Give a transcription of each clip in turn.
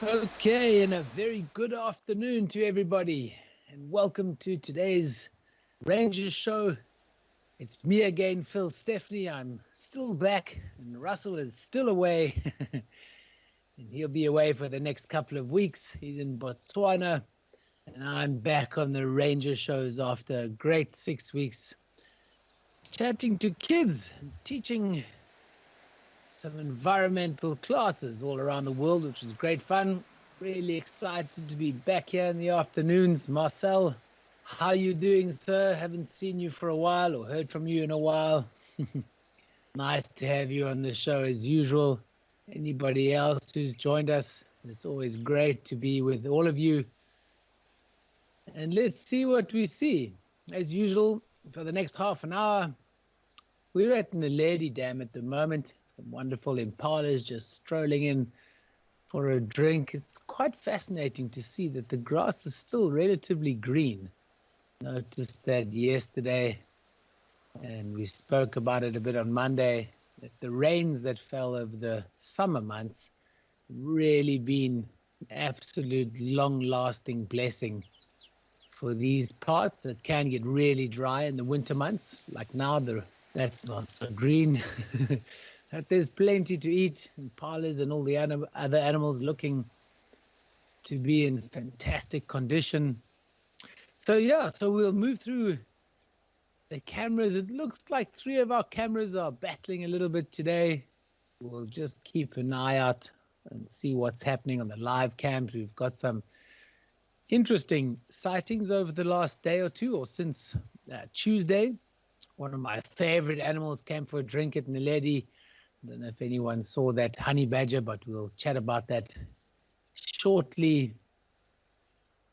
Okay, and a very good afternoon to everybody, and welcome to today's Ranger Show. It's me again, Phil Stephanie. I'm still back, and Russell is still away, and he'll be away for the next couple of weeks. He's in Botswana, and I'm back on the Ranger Shows after a great 6 weeks chatting to kids and teaching some environmental classes all around the world, which was great fun. Really excited to be back here in the afternoons. Marcel, how you doing, sir? Haven't seen you for a while or heard from you in a while. Nice to have you on the show as usual. Anybody else who's joined us, it's always great to be with all of you. And let's see what we see. As usual, for the next half an hour, we're at Naledi Dam at the moment. Some wonderful impalas just strolling in for a drink. It's quite fascinating to see that the grass is still relatively green. Noticed that yesterday, and we spoke about it a bit on Monday, that the rains that fell over the summer months really been an absolute long-lasting blessing for these parts that can get really dry in the winter months. Like now, that's not so green. But there's plenty to eat, and impalas and all the other animals looking to be in fantastic condition. So yeah, so we'll move through the cameras. It looks like three of our cameras are battling a little bit today. We'll just keep an eye out and see what's happening on the live cams. We've got some interesting sightings over the last day or two, or since Tuesday. One of my favorite animals came for a drink at Naledi. I don't know if anyone saw that honey badger, but we'll chat about that shortly.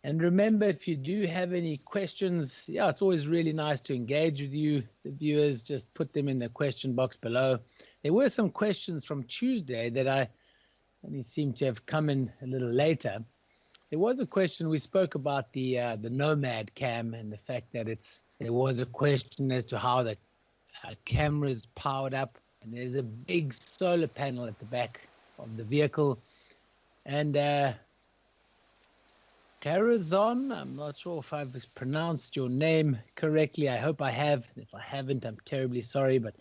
And remember, if you do have any questions, yeah, it's always really nice to engage with you, the viewers. Just put them in the question box below. There were some questions from Tuesday that I only seem to have come in a little later. There was a question, we spoke about the Nomad cam and the fact that there was a question as to how the camera's powered up, and there's a big solar panel at the back of the vehicle. And Carazon, I'm not sure if I've pronounced your name correctly. I hope I have. If I haven't, I'm terribly sorry, but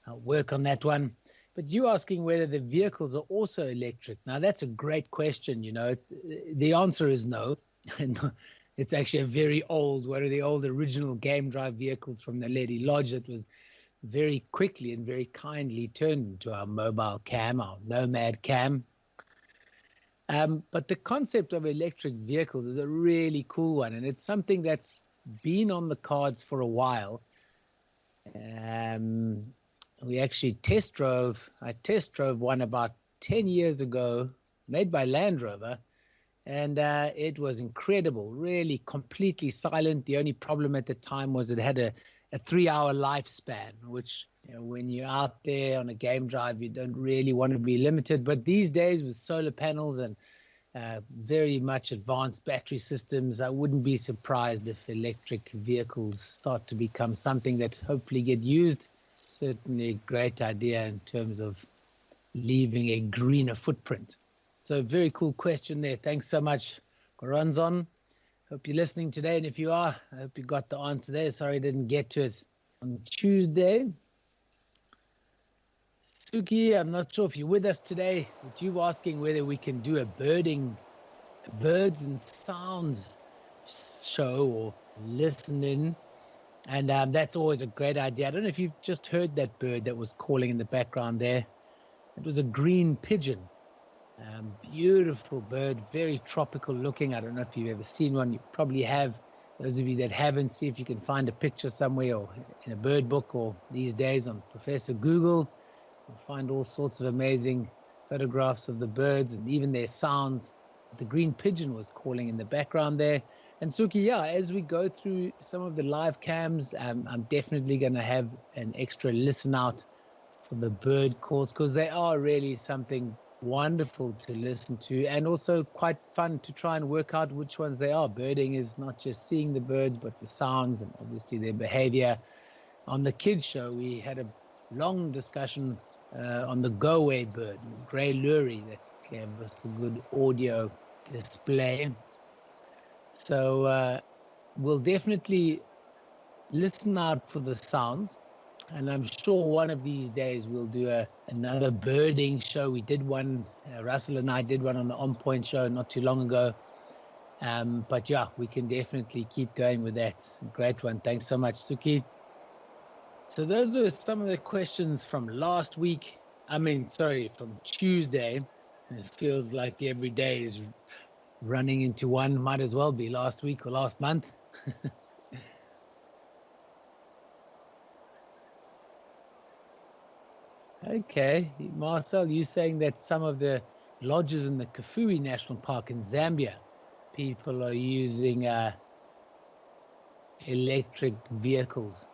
I'll work on that one. But you asking whether the vehicles are also electric. Now, that's a great question. The answer is no. It's actually a very old, one of the old original game drive vehicles from the Lady Lodge that was very quickly and very kindly turned into our mobile cam, our Nomad cam. But the concept of electric vehicles is a really cool one, and it's something that's been on the cards for a while. We actually I test drove one about 10 years ago, made by Land Rover, and it was incredible, really completely silent. The only problem at the time was it had a 3-hour lifespan, which when you're out there on a game drive, you don't really want to be limited. But these days with solar panels and very much advanced battery systems, I wouldn't be surprised if electric vehicles start to become something that hopefully get used. Certainly a great idea in terms of leaving a greener footprint. So very cool question there. Thanks so much, Goranzon. Hope you're listening today, and if you are, I hope you got the answer there. Sorry I didn't get to it on Tuesday. Suki, I'm not sure if you're with us today, but you were asking whether we can do a birds and sounds show or listen in. And that's always a great idea. I don't know if you've just heard that bird that was calling in the background there. It was a green pigeon. Beautiful bird, very tropical looking. I don't know if you've ever seen one. You probably have. Those of you that haven't, see if you can find a picture somewhere or in a bird book, or these days on Professor Google. You'll find all sorts of amazing photographs of the birds and even their sounds. The green pigeon was calling in the background there. And Suki, yeah, as we go through some of the live cams, I'm definitely going to have an extra listen out for the bird calls, because they are really something wonderful to listen to, and also quite fun to try and work out which ones they are. Birding is not just seeing the birds, but the sounds and obviously their behavior. On the kids show, we had a long discussion on the go-away bird, grey lurie, that gave us a good audio display. So we'll definitely listen out for the sounds. And I'm sure one of these days we'll do another birding show. We did one, Russell and I did one on the On Point show not too long ago. But yeah, we can definitely keep going with that. Great one. Thanks so much, Suki. So those were some of the questions from last week. From Tuesday. It feels like every day is running into one. Might as well be last week or last month. Okay, Marcel, you saying that some of the lodges in the Kafue National Park in Zambia, people are using electric vehicles.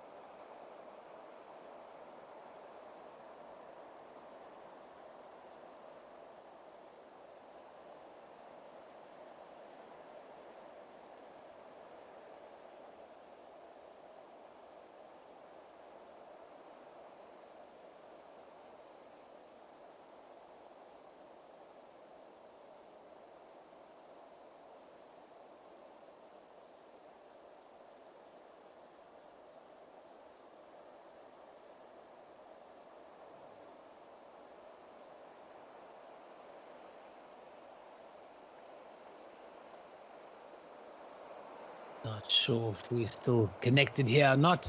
Not sure if we're still connected here or not.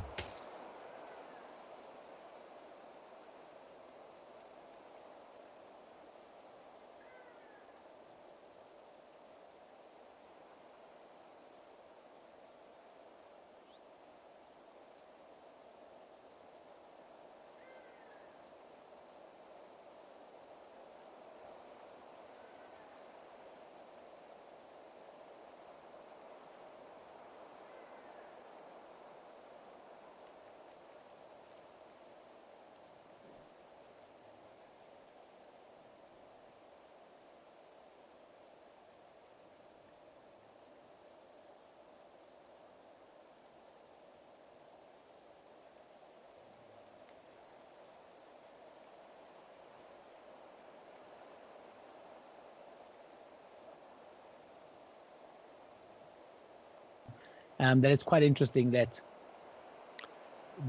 That it's quite interesting that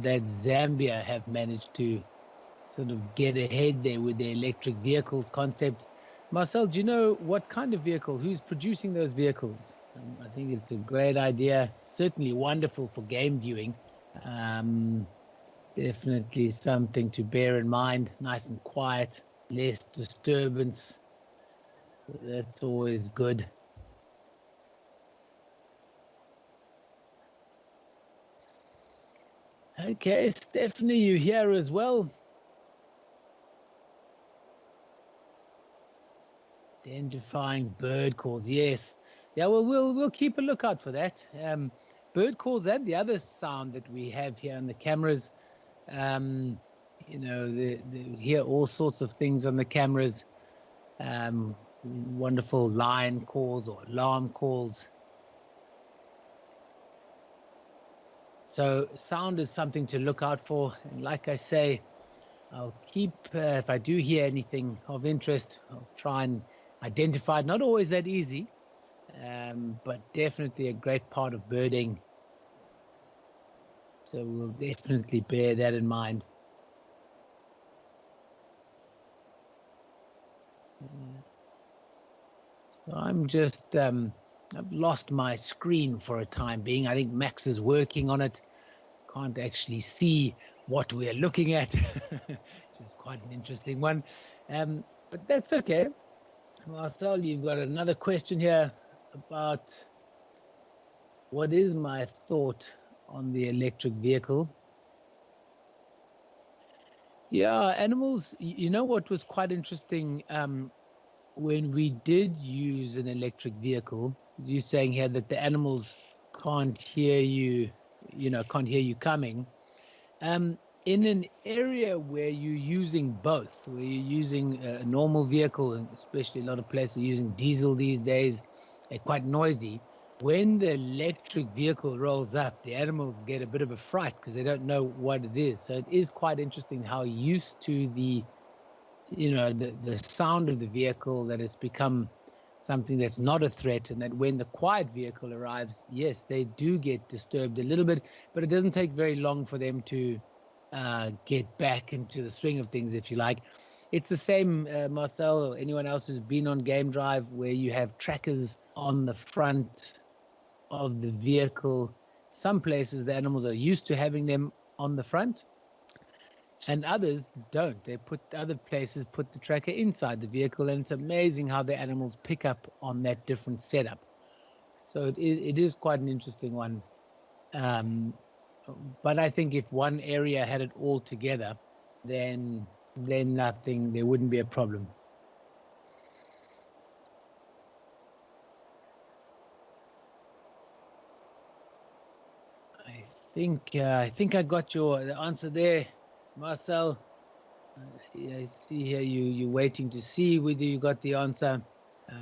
Zambia have managed to sort of get ahead there with the electric vehicle concept. Marcel, do you know what kind of vehicle? Who's producing those vehicles? I think it's a great idea. Certainly wonderful for game viewing. Definitely something to bear in mind. Nice and quiet, less disturbance. That's always good. Okay, Stephanie, you here as well? Identifying bird calls, yes. Yeah, well, we'll keep a lookout for that. Bird calls and the other sound that we have here on the cameras. You know, hear all sorts of things on the cameras. Wonderful line calls or alarm calls. So sound is something to look out for. And like I say, I'll keep, if I do hear anything of interest, I'll try and identify it. Not always that easy, but definitely a great part of birding. So we'll definitely bear that in mind. So I'm just, I've lost my screen for a time being. I think Max is working on it. Can't actually see what we're looking at, which is quite an interesting one. But that's okay. Marcel, you've got another question here about what is my thought on the electric vehicle. Yeah, animals, you know what was quite interesting when we did use an electric vehicle, you're saying here that the animals can't hear you, can't hear you coming. In an area where you're using both, where you're using a normal vehicle, and especially a lot of places are using diesel these days, they're quite noisy. When the electric vehicle rolls up, the animals get a bit of a fright because they don't know what it is. So it is quite interesting how used to the the sound of the vehicle, that it's become something that's not a threat, and that when the quiet vehicle arrives, yes, they do get disturbed a little bit, but it doesn't take very long for them to get back into the swing of things, if you like. It's the same, Marcel, or anyone else who's been on Game Drive, where you have trackers on the front of the vehicle. Some places the animals are used to having them on the front, and others don't. Other places put the tracker inside the vehicle, and it's amazing how the animals pick up on that different setup. So it is quite an interesting one. Um, but I think if one area had it all together, then there wouldn't be a problem. I think I got the answer there, Marcel. I see here you're waiting to see whether you got the answer.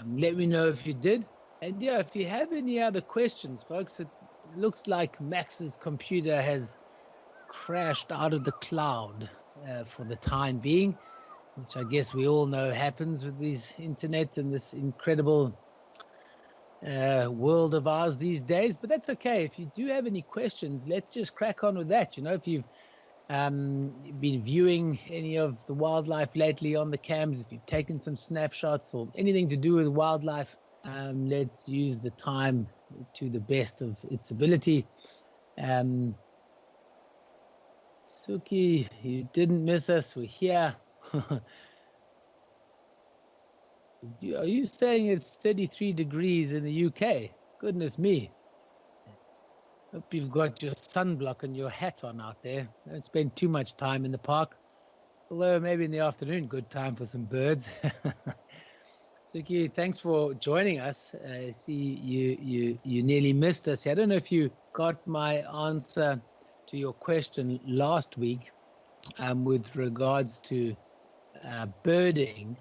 Let me know if you did. And yeah, if you have any other questions, folks, it looks like Max's computer has crashed out of the cloud for the time being, which I guess we all know happens with these internet and this incredible world of ours these days. But that's okay. If you do have any questions, let's just crack on with that. If you've been viewing any of the wildlife lately on the cams, if you've taken some snapshots or anything to do with wildlife, let's use the time to the best of its ability. Suki, you didn't miss us. We're here. Are you saying it's 33 degrees in the UK? Goodness me. Hope you've got your sunblock and your hat on out there. Don't spend too much time in the park. Although maybe in the afternoon, good time for some birds. Suki, thanks for joining us. I see you nearly missed us. I don't know if you got my answer to your question last week with regards to birding.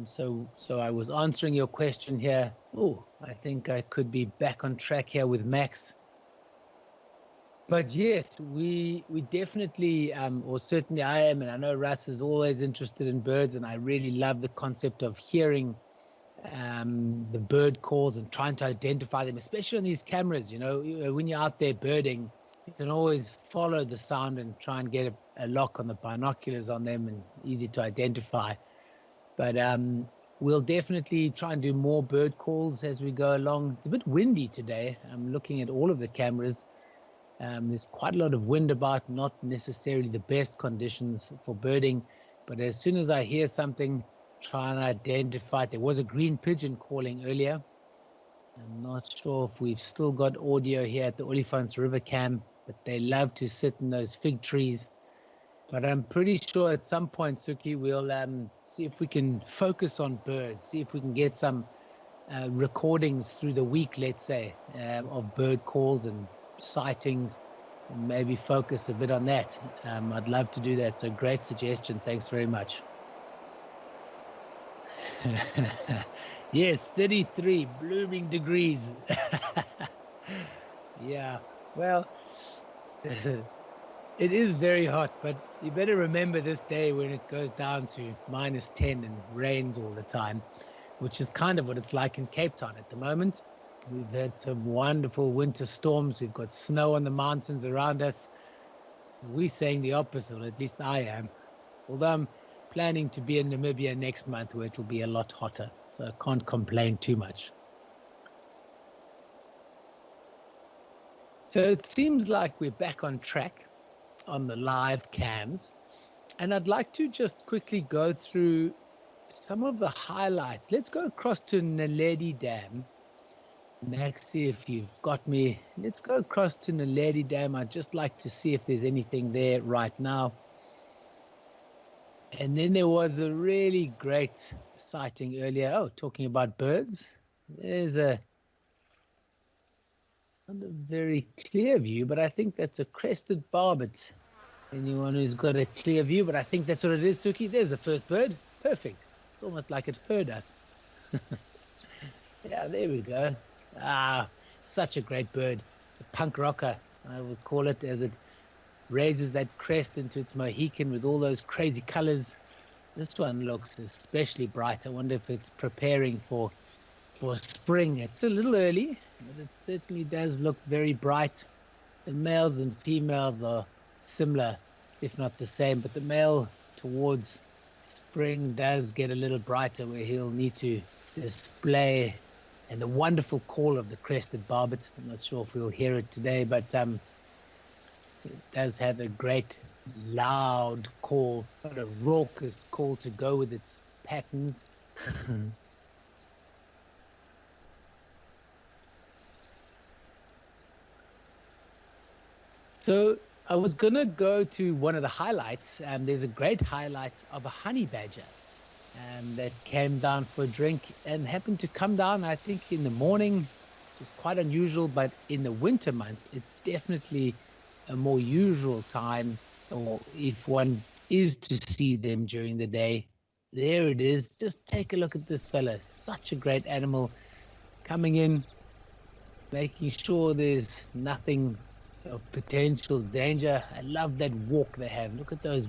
So I was answering your question here. Oh, I think I could be back on track here with Max. But yes, we definitely, or certainly I am, and I know Russ is always interested in birds, and I really love the concept of hearing the bird calls and trying to identify them, especially on these cameras. When you're out there birding, you can always follow the sound and try and get a lock on the binoculars on them, and easy to identify. But we'll definitely try and do more bird calls as we go along. It's a bit windy today. I'm looking at all of the cameras. There's quite a lot of wind about, not necessarily the best conditions for birding. But as soon as I hear something, try and identify it. There was a green pigeon calling earlier. I'm not sure if we've still got audio here at the Olifants River Cam, but they love to sit in those fig trees. But I'm pretty sure at some point, Suki, we'll see if we can focus on birds, see if we can get some recordings through the week, let's say, of bird calls and sightings, and maybe focus a bit on that. I'd love to do that. So great suggestion. Thanks very much. Yes, 33 blooming degrees. Yeah, well, it is very hot, but you better remember this day when it goes down to -10 and rains all the time, which is kind of what it's like in Cape Town at the moment. We've had some wonderful winter storms. We've got snow on the mountains around us. We're saying the opposite, or at least I am. Although I'm planning to be in Namibia next month, where it will be a lot hotter. So I can't complain too much. So it seems like we're back on track on the live cams. And I'd like to just quickly go through some of the highlights. Let's go across to Naledi Dam. Maxie, if you've got me, let's go across to Naledi Dam. I'd just like to see if there's anything there right now. And then there was a really great sighting earlier. Oh, talking about birds. There's not a very clear view, but I think that's a crested barbet. Anyone who's got a clear view, but I think that's what it is, Suki. There's the first bird. Perfect. It's almost like it heard us. Yeah, there we go. Ah, such a great bird. The punk rocker, I always call it, as it raises that crest into its Mohican with all those crazy colors. This one looks especially bright. I wonder if it's preparing for spring. It's a little early, but it certainly does look very bright. The males and females are similar, if not the same, but the male towards spring does get a little brighter, where he'll need to display, and the wonderful call of the crested barbet. I'm not sure if we'll hear it today, but it does have a great loud call, but a raucous call to go with its patterns. So I was going to go to one of the highlights, and there's a great highlight of a honey badger that came down for a drink and happened to come down, I think, in the morning. It was quite unusual, but in the winter months, it's definitely a more usual time, or if one is to see them during the day. There it is. Just take a look at this fella. Such a great animal, coming in, making sure there's nothing of potential danger. I love that walk they have. Look at those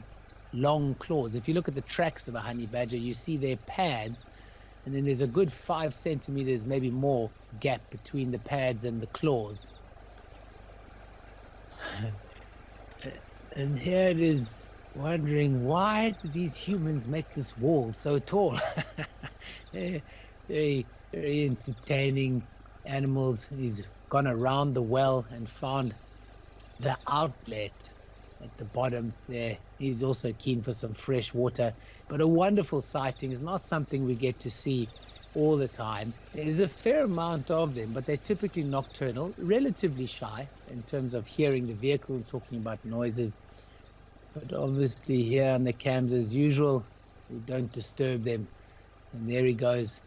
long claws. If you look at the tracks of a honey badger, you see their pads, and then there's a good 5 centimeters, maybe more, gap between the pads and the claws. And here it is, wondering, why do these humans make this wall so tall? Very, very entertaining animals. He's gone around the well and found the outlet at the bottom there. He's also keen for some fresh water, but a wonderful sighting. Is not something we get to see all the time. There's a fair amount of them, but they're typically nocturnal, relatively shy in terms of hearing the vehicle and talking about noises. But obviously here on the cams, as usual, we don't disturb them. And there he goes,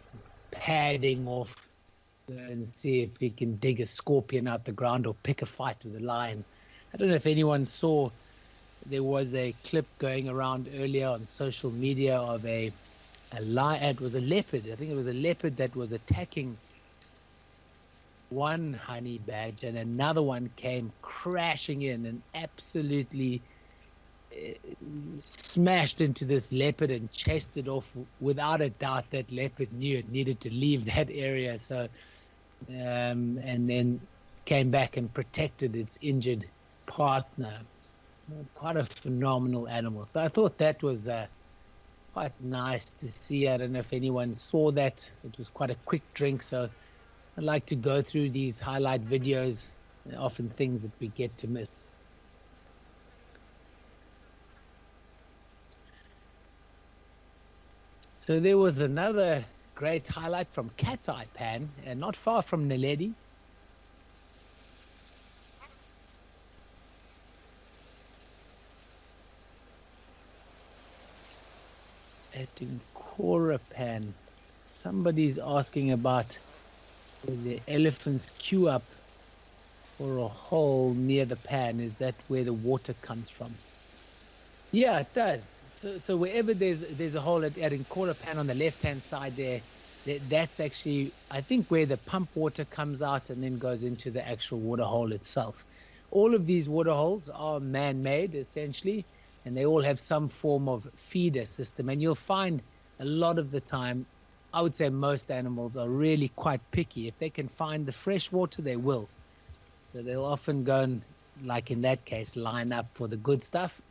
padding off, and see if he can dig a scorpion out the ground or pick a fight with a lion. I don't know if anyone saw, there was a clip going around earlier on social media of a lion. It was a leopard. I think it was a leopard that was attacking one honey badger, and another one came crashing in and absolutely smashed into this leopard and chased it off. Without a doubt, that leopard knew it needed to leave that area. So, and then came back and protected its injured partner. Quite a phenomenal animal. So I thought that was quite nice to see. I don't know if anyone saw that. It was quite a quick drink. So I like to go through these highlight videos, often things that we get to miss. So there was another great highlight from Cat's Eye Pan, and not far from Naledi. At Nkora Pan, somebody's asking about the elephants queue up for a hole near the pan. Is that where the water comes from? Yeah, it does. So wherever there's a hole at Nkora Pan on the left-hand side there, that's actually, I think, where the pump water comes out and then goes into the actual water hole itself. All of these water holes are man-made, essentially, and they all have some form of feeder system. And you'll find a lot of the time, I would say most animals are really quite picky. If they can find the fresh water, they will. So they'll often go and, like in that case, line up for the good stuff.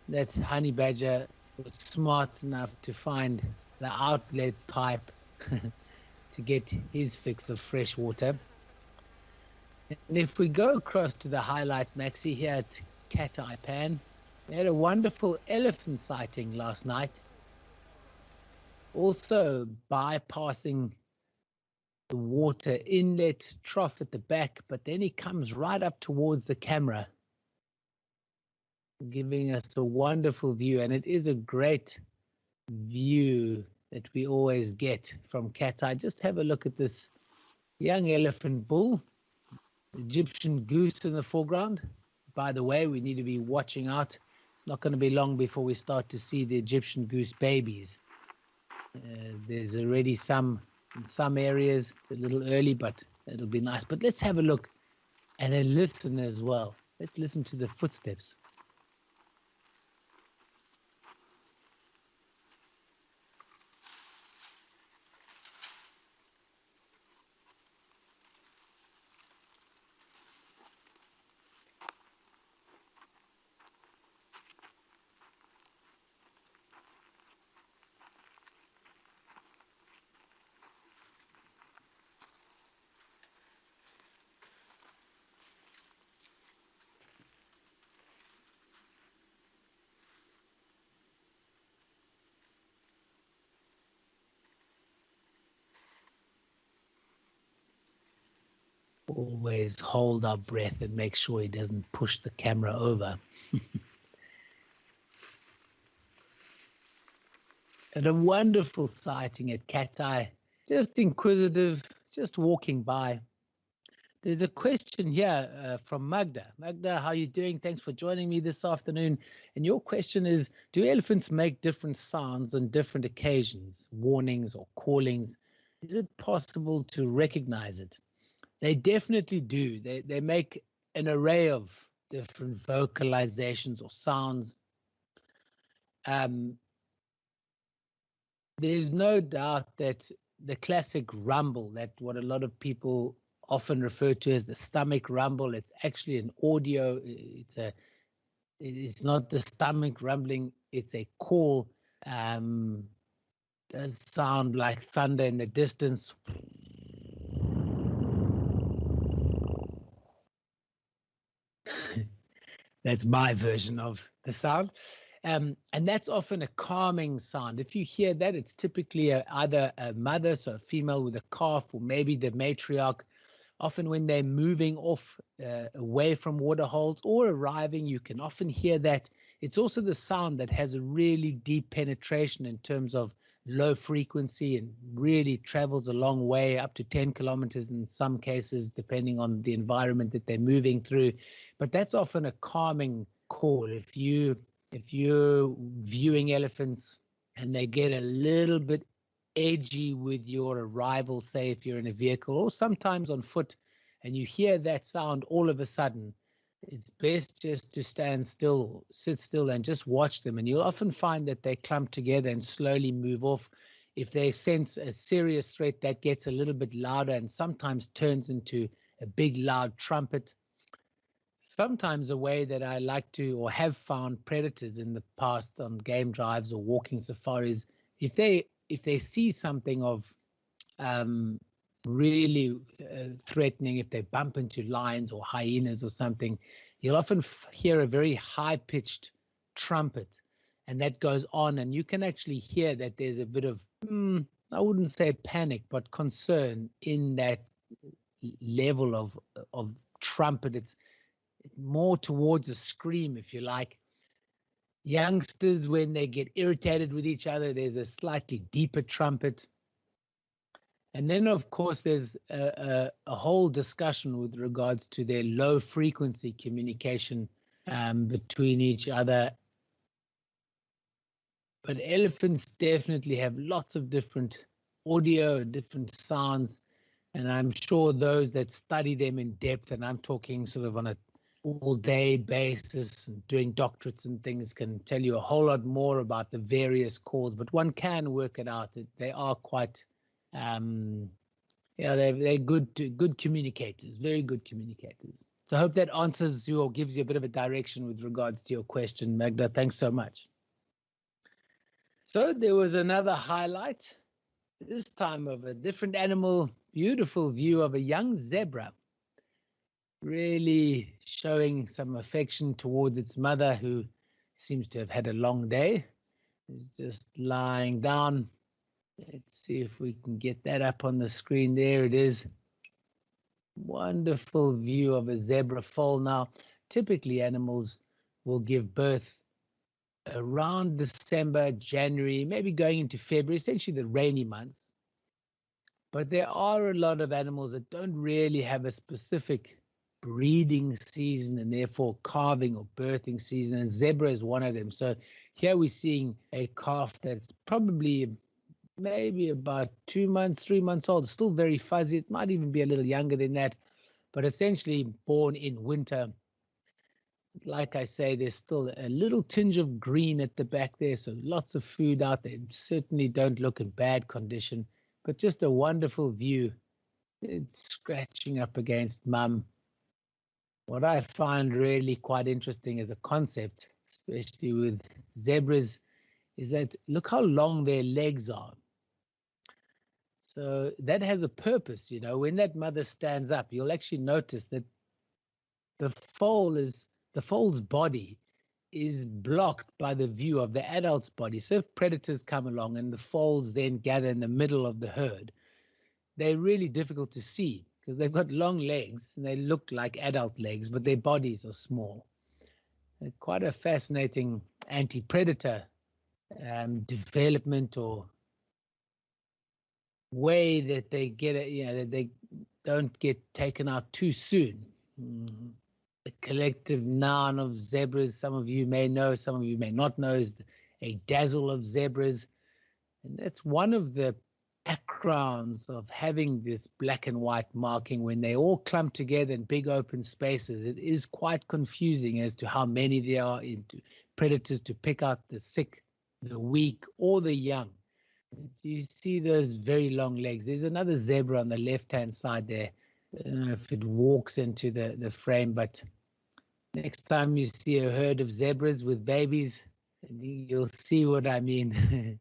That honey badger was smart enough to find the outlet pipe to get his fix of fresh water. And if we go across to the highlight, Maxi, here at Cat Eye Pan, they had a wonderful elephant sighting last night, also bypassing the water inlet trough at the back, but then he comes right up towards the camera, giving us a wonderful view. And it is a great view that we always get from Cat Eye. Just have a look at this young elephant bull, Egyptian goose in the foreground. By the way, we need to be watching out. It's not going to be long before we start to see the Egyptian goose babies. There's already some in some areas. It's a little early, but it'll be nice. But let's have a look and then listen as well. Let's listen to the footsteps. always hold our breath and make sure he doesn't push the camera over. And a wonderful sighting at Cat Eye, just inquisitive, just walking by. There's a question here from Magda. Magda, how are you doing? Thanks for joining me this afternoon. And your question is, do elephants make different sounds on different occasions, warnings or callings? Is it possible to recognize it? They definitely do. They make an array of different vocalizations or sounds. There's no doubt that the classic rumble, that what a lot of people often refer to as the stomach rumble, it's actually an audio. It's not the stomach rumbling. It's a call. Does sound like thunder in the distance. That's my version of the sound. And that's often a calming sound. If you hear that, it's typically either a mother, so a female with a calf, or maybe the matriarch. Often when they're moving off away from water holes or arriving, you can often hear that. It's also the sound that has a really deep penetration in terms of low frequency and really travels a long way, up to 10 kilometers in some cases, depending on the environment that they're moving through. But that's often a calming call. If you're viewing elephants and they get a little bit edgy with your arrival, say if you're in a vehicle or sometimes on foot, and you hear that sound all of a sudden, it's best just to stand still or sit still and just watch them. And you'll often find that they clump together and slowly move off. If they sense a serious threat, that gets a little bit louder and sometimes turns into a big loud trumpet. Sometimes a way that I like to or have found predators in the past on game drives or walking safaris, if they see something of really threatening, if they bump into lions or hyenas or something, you'll often hear a very high-pitched trumpet, and that goes on, and you can actually hear that there's a bit of, I wouldn't say panic, but concern in that level of trumpet. It's more towards a scream, if you like. Youngsters, when they get irritated with each other, there's a slightly deeper trumpet. And then, of course, there's a whole discussion with regards to their low frequency communication between each other. But elephants definitely have lots of different audio, different sounds. And I'm sure those that study them in depth, and I'm talking sort of on a all-day basis, doing doctorates and things, can tell you a whole lot more about the various calls, but one can work it out. They are quite, they're good communicators, very good communicators. So I hope that answers you or gives you a bit of a direction with regards to your question, Magda. Thanks so much. So there was another highlight, this time of a different animal, beautiful view of a young zebra, really showing some affection towards its mother, who seems to have had a long day. It's just lying down. Let's see if we can get that up on the screen. There it is. Wonderful view of a zebra foal. Now, typically animals will give birth around December, January, maybe going into February, essentially the rainy months. But there are a lot of animals that don't really have a specific breeding season and therefore calving or birthing season, and zebra is one of them. So here we're seeing a calf that's probably maybe about 2 months, 3 months old, still very fuzzy. It might even be a little younger than that, but essentially born in winter. Like I say, there's still a little tinge of green at the back there, so lots of food out there. Certainly don't look in bad condition, but just a wonderful view. It's scratching up against mum. What I find really quite interesting as a concept, especially with zebras, is that look how long their legs are. So that has a purpose, when that mother stands up, you'll actually notice that the foal's body is blocked by the view of the adult's body. So if predators come along and the foals then gather in the middle of the herd, they're really difficult to see. because they've got long legs and they look like adult legs, but their bodies are small. They're quite a fascinating anti-predator development or way that they get it, that they don't get taken out too soon. The collective noun of zebras, some of you may know, some of you may not know, is a dazzle of zebras. And that's one of the backgrounds of having this black and white marking. When they all clump together in big open spaces, it is quite confusing as to how many there are into predators to pick out the sick, the weak, or the young. You see those very long legs. There's another zebra on the left-hand side there. I don't know if it walks into the frame, but next time you see a herd of zebras with babies, you'll see what I mean.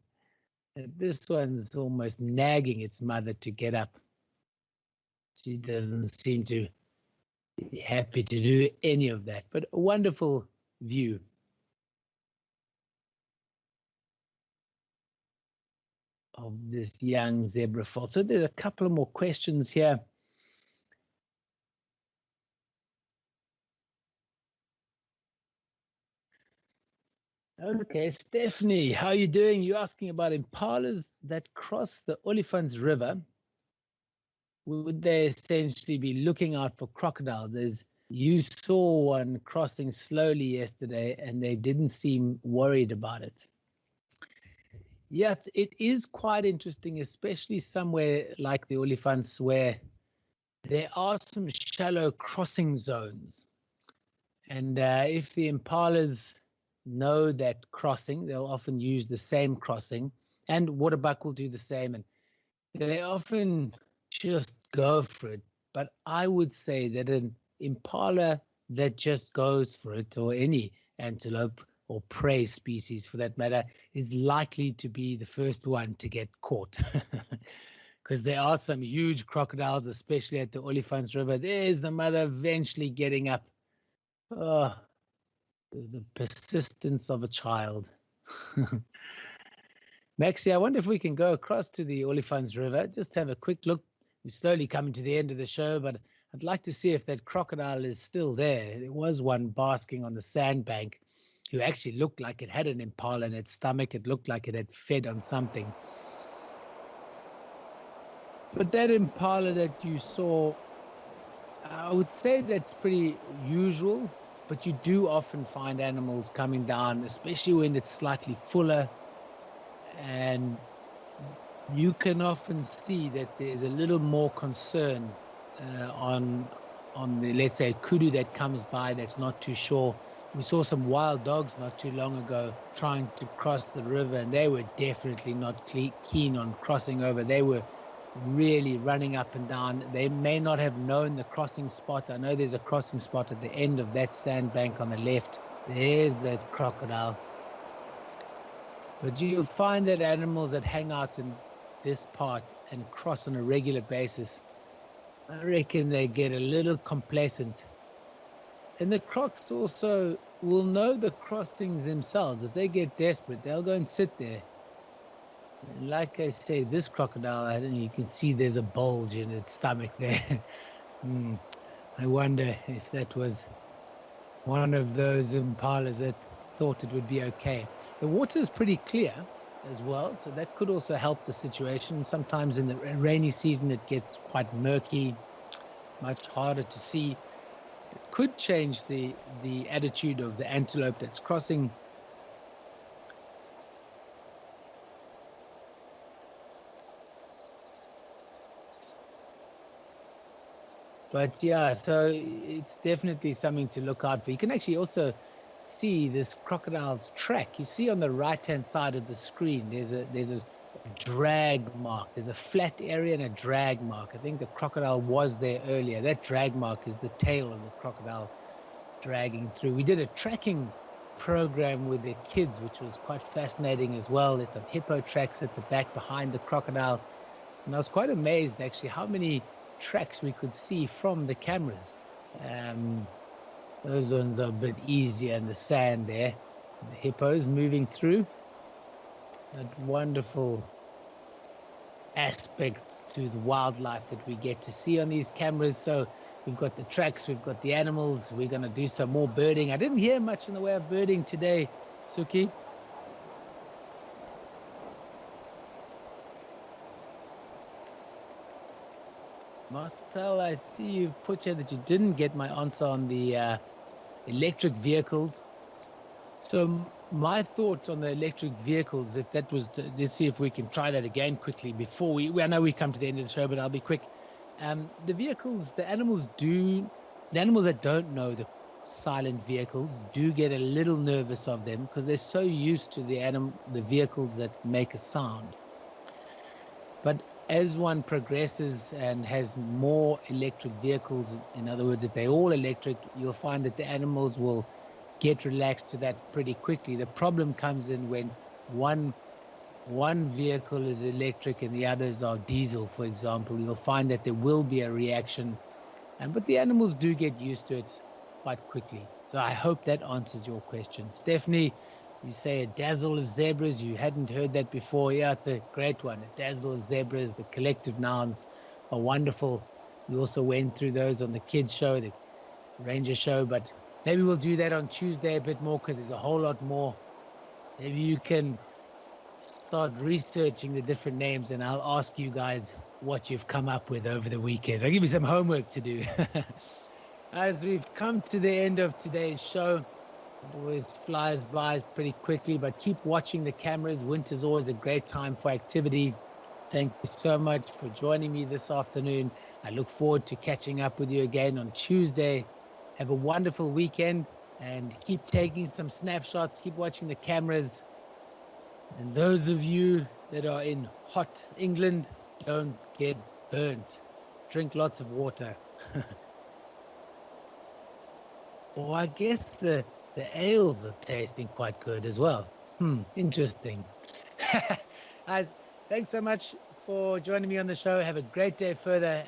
This one's almost nagging its mother to get up. She doesn't seem to be happy to do any of that, but a wonderful view. Of this young zebra foal. So there's a couple of more questions here. Okay, Stephanie, how are you doing? You're asking about impalas that cross the Olifants River. Would they essentially be looking out for crocodiles? As you saw one crossing slowly yesterday and they didn't seem worried about it. Yet it is quite interesting, especially somewhere like the Olifants where there are some shallow crossing zones. And if the impalas know that crossing, they'll often use the same crossing, and waterbuck will do the same. And they often just go for it. But I would say that an impala that just goes for it, or any antelope or prey species for that matter, is likely to be the first one to get caught. Because there are some huge crocodiles, especially at the Olifants River. There's the mother eventually getting up. Oh, the persistence of a child. Maxie, I wonder if we can go across to the Olifants River, just have a quick look. We're slowly coming to the end of the show, but I'd like to see if that crocodile is still there. There was one basking on the sandbank who actually looked like it had an impala in its stomach. It looked like it had fed on something. But that impala that you saw, I would say that's pretty usual, but you do often find animals coming down, especially when it's slightly fuller, and you can often see that there's a little more concern on the, let's say, kudu that comes by that's not too sure. We saw some wild dogs not too long ago trying to cross the river, and they were definitely not keen on crossing over. They were really running up and down. They may not have known the crossing spot. I know there's a crossing spot at the end of that sandbank on the left. There's that crocodile. But you'll find that animals that hang out in this part and cross on a regular basis, I reckon they get a little complacent. And the crocs also will know the crossings themselves. If they get desperate, they'll go and sit there. And like I say, this crocodile, I don't know, you can see there's a bulge in its stomach there. I wonder if that was one of those impalas that thought it would be okay. The water is pretty clear as well, so that could also help the situation. Sometimes in the rainy season, it gets quite murky, much harder to see. It could change the attitude of the antelope that's crossing. But yeah, so it's definitely something to look out for. You can actually also see this crocodile's track. You see on the right-hand side of the screen, there's a drag mark. There's a flat area and a drag mark. I think the crocodile was there earlier. That drag mark is the tail of the crocodile dragging through. We did a tracking program with the kids, which was quite fascinating as well. There's some hippo tracks at the back behind the crocodile. And I was quite amazed actually how many tracks we could see from the cameras. Those ones are a bit easier in the sand there. The hippos moving through. That wonderful aspects to the wildlife that we get to see on these cameras. So we've got the tracks, we've got the animals. We're going to do some more birding. I didn't hear much in the way of birding today, Suki. Marcel, I see you put here that you didn't get my answer on the electric vehicles. So my thought on the electric vehicles, if that was, let's see if we can try that again quickly before I know we come to the end of the show, but I'll be quick. The vehicles, the animals that don't know the silent vehicles do get a little nervous of them because they're so used to the vehicles that make a sound. But as one progresses and has more electric vehicles, in other words, if they're all electric, you'll find that the animals will get relaxed to that pretty quickly. The problem comes in when one vehicle is electric and the others are diesel, for example. You'll find that there will be a reaction, but the animals do get used to it quite quickly. So I hope that answers your question. Stephanie, you say a dazzle of zebras. You hadn't heard that before. Yeah, it's a great one. A dazzle of zebras. The collective nouns are wonderful. We also went through those on the kids show, the ranger show, but maybe we'll do that on Tuesday a bit more because there's a whole lot more. Maybe you can start researching the different names and I'll ask you guys what you've come up with over the weekend. I'll give you some homework to do. As we've come to the end of today's show, it always flies by pretty quickly, but keep watching the cameras. Winter's always a great time for activity. Thank you so much for joining me this afternoon. I look forward to catching up with you again on Tuesday. Have a wonderful weekend and keep taking some snapshots. Keep watching the cameras. And those of you that are in hot England, don't get burnt. Drink lots of water. Or I guess the ales are tasting quite good as well. Interesting. Guys, thanks so much for joining me on the show. Have a great day further.